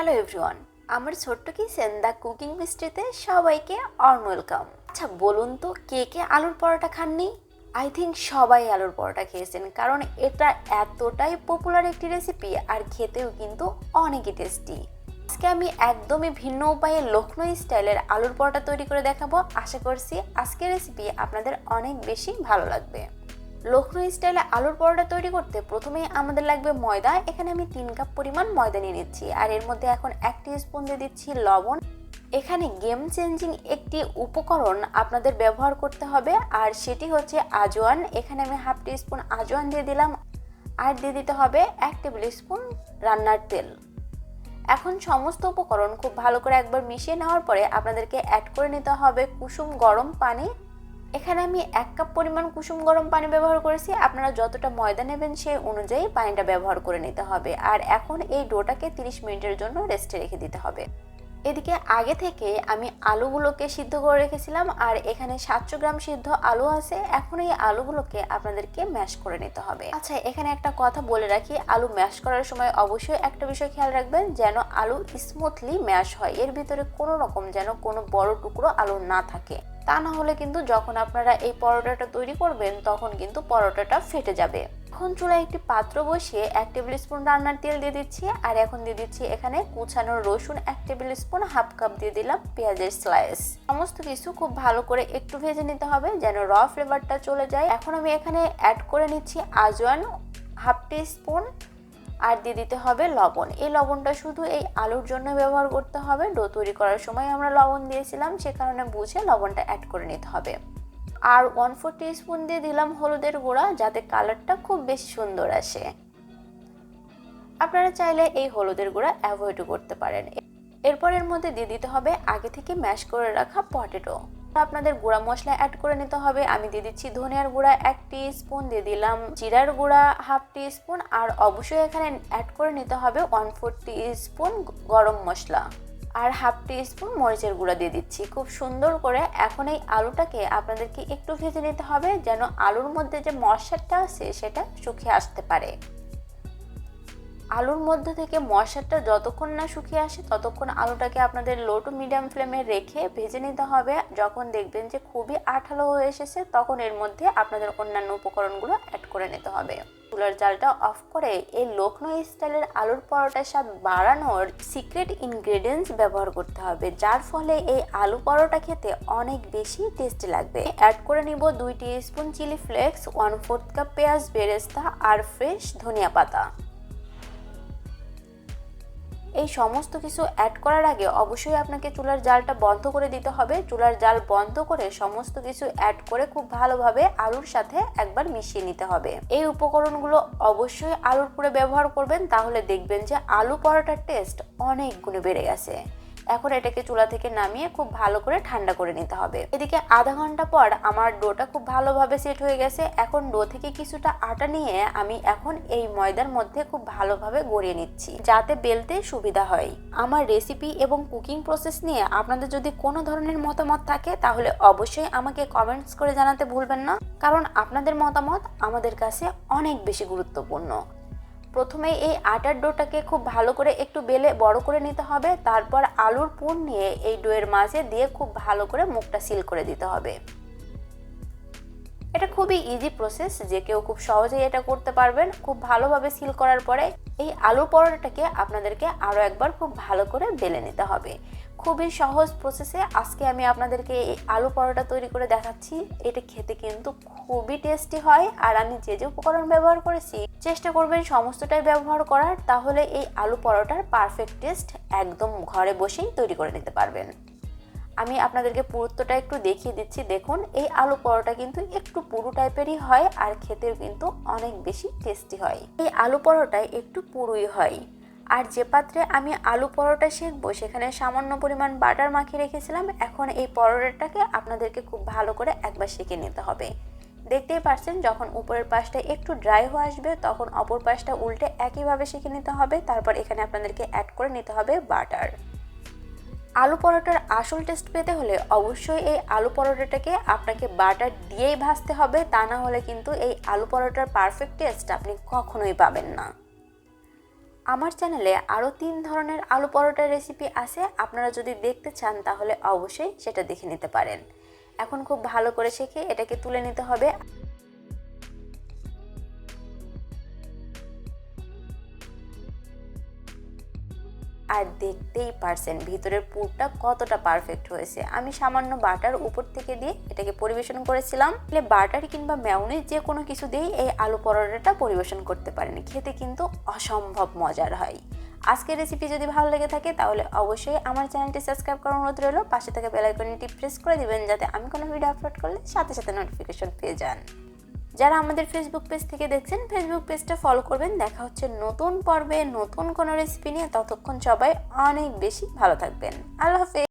Hello everyone, আমার ছোট্ট kitchen the cooking মিস্ট্রিতে সবাইকে অর্ন ওয়েলকাম। আচ্ছা বলুন তো, কে কে আলুর পরোটা খাননি? আই থিঙ্ক সবাই আলুর পরোটা খেয়েছেন, কারণ এটা এতটাই পপুলার একটি রেসিপি আর খেতেও কিন্তু অনেকই টেস্টি। আজকে আমি একদমই ভিন্ন উপায়ে লখনৌ স্টাইলের আলুর পরোটা তৈরি করে দেখাবো। আশা করছি আজকের রেসিপি আপনাদের অনেক বেশি ভালো লাগবে। লখনৌ স্টাইলে আলুর পরোটা তৈরি করতে প্রথমেই আমাদের লাগবে ময়দা। এখানে আমি 3 কাপ পরিমাণ ময়দা নিয়ে নিচ্ছি, আর এর মধ্যে এখন 1 টিস্পুন দিয়ে দিচ্ছি লবণ। এখানে গেম চেঞ্জিং একটি উপকরণ আপনাদের ব্যবহার করতে হবে, আর সেটি হচ্ছে আজওয়ান। এখানে আমি 1/2 টিস্পুন আজওয়ান দিয়ে দিলাম, আর দিয়ে দিতে হবে 1 টেবিল স্পুন রান্নার তেল। এখন সমস্ত উপকরণ খুব ভালো করে একবার মিশিয়ে নেওয়ার পরে আপনাদেরকে অ্যাড করে নিতে হবে কুসুম গরম পানি। এখানে আমি 1 কাপ পরিমাণ কুসুম গরম পানি ব্যবহার করেছি। আপনারা যতটা ময়দা নেবেন সেই অনুযায়ী পানিটা ব্যবহার করে নিতে হবে। আর এখন এই ডোটাকে 30 মিনিটের জন্য রেস্টে রেখে দিতে হবে। এদিকে আগে থেকে আমি আলুগুলোকে সিদ্ধ করে রেখেছিলাম, আর এখানে 700 গ্রাম সিদ্ধ আলু আছে। এখন এই আলুগুলোকে আপনাদেরকে ম্যাশ করে নিতে হবে। আচ্ছা, এখানে একটা কথা বলে রাখি, আলু ম্যাশ করার সময় অবশ্যই একটা বিষয় খেয়াল রাখবেন, যেন আলু স্মুথলি ম্যাশ হয়। এর ভিতরে কোনো রকম যেন কোনো বড় টুকরো আলু না থাকে, তা না হলে কিন্তু যখন আপনারা এই পরোটাটা তৈরি করবেন তখন কিন্তু পরোটাটা ফেটে যাবে। এখন চুলায় একটি পাত্র বসিয়ে 1 টেবিল স্পুন রান্নার তেল দিয়ে দিচ্ছি, আর এখন দিয়ে দিচ্ছি এখানে কুচানো রসুন 1 টেবিল স্পুন, 1/2 কাপ দিয়ে দিলাম পেঁয়াজের স্লাইস। সমস্ত কিছু খুব ভালো করে একটু ভেজে নিতে হবে যেন র ফ্লেভারটা চলে যায়। এখন আমি এখানে অ্যাড করে নিচ্ছি আজওয়ান 1/2 টিস্পুন, আর দিয়ে দিতে হবে লবণ। এই লবণটা শুধু এই আলুর জন্য ব্যবহার করতে হবে। ডো তৈরি করার সময় আমরা লবণ দিয়েছিলাম, সে কারণে বুঝে লবণটা অ্যাড করে নিতে হবে। আর 1/4 টিস্পুন দিয়ে দিলাম হলুদের গুঁড়া, যাতে কালারটা খুব বেশি সুন্দর আসে। আপনারা চাইলে এই হলুদের গুঁড়া অ্যাভয়েডও করতে পারেন। এরপর এর মধ্যে দিয়ে দিতে হবে আগে থেকে ম্যাশ করে রাখা পটেটো। আপনাদের গুঁড়া মশলা অ্যাড করে নিতে হবে। আমি দিয়ে দিচ্ছি ধনিয়ার গুঁড়া 1 টিস্পুন, দিয়ে দিলাম জিরার গুঁড়া 1/2 টিস্পুন, আর অবশ্যই এখানে অ্যাড করে নিতে হবে 1/4 টিস্পুন গরম মশলা, আর 1/2 টিস্পুন মরিচের গুঁড়া দিয়ে দিচ্ছি। খুব সুন্দর করে এখন এই আলুটাকে আপনাদেরকে একটু ভেজে নিতে হবে, যেন আলুর মধ্যে যে মশলাটা আছে সেটা শুকিয়ে আসতে পারে। আলুর মধ্যে থেকে মশলাটা যতক্ষণ না শুকিয়ে আসে ততক্ষণ আলুটাকে আপনাদের লো টু মিডিয়াম ফ্লেমে রেখে ভেজে নিতে হবে। যখন দেখবেন যে খুবই আঠালো হয়ে এসেছে তখন এর মধ্যে আপনাদের অন্যান্য উপকরণগুলো অ্যাড করে নিতে হবে। চুলার জালটা অফ করে এই লখনৌ স্টাইলের আলুর পরোটার স্বাদ বাড়ানোর সিক্রেট ইনগ্রেডিয়েন্টস ব্যবহার করতে হবে, যার ফলে এই আলু পরোটা খেতে অনেক বেশি টেস্টি লাগবে। অ্যাড করে নিব 2 টিস্পুন চিলি ফ্লেক্স, 1/4 কাপ পেঁয়াজ বেরেস্তা, আর ফ্রেশ ধনিয়া পাতা। এই সমস্ত কিছু অ্যাড করার আগে অবশ্যই আপনাকে চুলার জালটা বন্ধ করে দিতে হবে। চুলার জাল বন্ধ করে সমস্ত কিছু অ্যাড করে খুব ভালোভাবে আলুর সাথে একবার মিশিয়ে নিতে হবে। এই উপকরণগুলো অবশ্যই আলুর পুরে ব্যবহার করবেন, তাহলে দেখবেন যে আলু পরোটার টেস্ট অনেক গুণে বেড়ে গেছে। এখন এটাকে চুলা থেকে নামিয়ে খুব ভালো করে ঠান্ডা করে নিতে হবে। এদিকে আধা ঘন্টা পর আমার ডোটা খুব ভালোভাবে সেট হয়ে গেছে। এখন ডো থেকে কিছুটা আটা নিয়ে আমি এখন এই ময়দার মধ্যে খুব ভালোভাবে গড়িয়ে নিচ্ছি, যাতে বেলতে সুবিধা হয়। আমার রেসিপি এবং কুকিং প্রসেস নিয়ে আপনাদের যদি কোনো ধরনের মতামত থাকে তাহলে অবশ্যই আমাকে কমেন্টস করে জানাতে ভুলবেন না, কারণ আপনাদের মতামত আমাদের কাছে অনেক বেশি গুরুত্বপূর্ণ। প্রথমে এই আটার ডোটাকে খুব ভালো করে একটু বেলে বড় করে নিতে হবে। তারপর আলুর পুর নিয়ে এই ডোয়ের মাঝে দিয়ে খুব ভালো করে মুখটা সিল করে দিতে হবে। এটা খুবই ইজি প্রসেস, যে কেউ খুব সহজেই এটা করতে পারবেন। খুব ভালোভাবে সিল করার পরে এই আলু পরোটাটাকে আপনাদেরকে আরও একবার খুব ভালো করে বেলে নিতে হবে। খুবই সহজ প্রসেসে আজকে আমি আপনাদেরকে এই আলু পরোটা তৈরি করে দেখাচ্ছি। এটা খেতে কিন্তু খুবই টেস্টি হয়, আর আমি যে যে উপকরণ ব্যবহার করেছি চেষ্টা করবেন সমস্তটাই ব্যবহার করার, তাহলে এই আলু পরোটার পারফেক্ট টেস্ট একদম ঘরে বসেই তৈরি করে নিতে পারবেন। আমি আপনাদেরকে পুরুত্বটা একটু দেখিয়ে দিচ্ছি। দেখুন, এই আলু পরোটা কিন্তু একটু পুরু টাইপেরই হয়, আর খেতেও কিন্তু অনেক বেশি টেস্টি হয়। এই আলু পরোটায় একটু পুরুই হয়। আর যে পাত্রে আমি আলু পরোটা সেঁকবো সেখানে সামান্য পরিমাণ বাটার মাখিয়ে রেখেছিলাম। এখন এই পরোটাটাকে আপনাদেরকে খুব ভালো করে একবার সেঁকে নিতে হবে। দেখতেই পাচ্ছেন, যখন উপরের পাশটা একটু ড্রাই হয়ে আসবে তখন অপর পাশটা উল্টে একইভাবে সেঁকে নিতে হবে। তারপর এখানে আপনাদেরকে অ্যাড করে নিতে হবে বাটার। আলু পরোটার আসল টেস্ট পেতে হলে অবশ্যই এই আলু পরোটাটাকে আপনাকে বাটার দিয়েই ভাজতে হবে, তা না হলে কিন্তু এই আলু পরোটার পারফেক্ট টেস্ট আপনি কখনোই পাবেন না। আমার চ্যানেলে আরও 3 ধরনের আলু পরোটার রেসিপি আছে, আপনারা যদি দেখতে চান তাহলে অবশ্যই সেটা দেখে নিতে পারেন। এখন খুব ভালো করে শেখে এটাকে তুলে নিতে হবে। আর দেখতেই পারছেন ভিতরের পুরটা কতটা পারফেক্ট হয়েছে। আমি সামান্য বাটার উপর থেকে দিয়ে এটাকে পরিবেশন করেছিলাম। বাটার কিংবা মেয়োনিজ যে কোনো কিছু দিয়েই এই আলু পরোটাটা পরিবেশন করতে পারেন, খেতে কিন্তু অসম্ভব মজার হয়। আজকের রেসিপি যদি ভালো লেগে থাকে তাহলে অবশ্যই আমার চ্যানেলটি সাবস্ক্রাইব করার অনুরোধ রইল। পাশে থাকা বেল আইকনটি প্রেস করে দিবেন যাতে আমি কোনো ভিডিও আপলোড করলে সাথে সাথে নোটিফিকেশন পেয়ে যান। যারা আমাদের ফেসবুক পেজ থেকে দেখছেন, ফেসবুক পেজটা ফলো করবেন। দেখা হচ্ছে নতুন পর্বে নতুন কোনো রেসিপি নিয়ে। ততক্ষণ সবাই অনেক বেশি ভালো থাকবেন। আল্লাহ হাফেজ।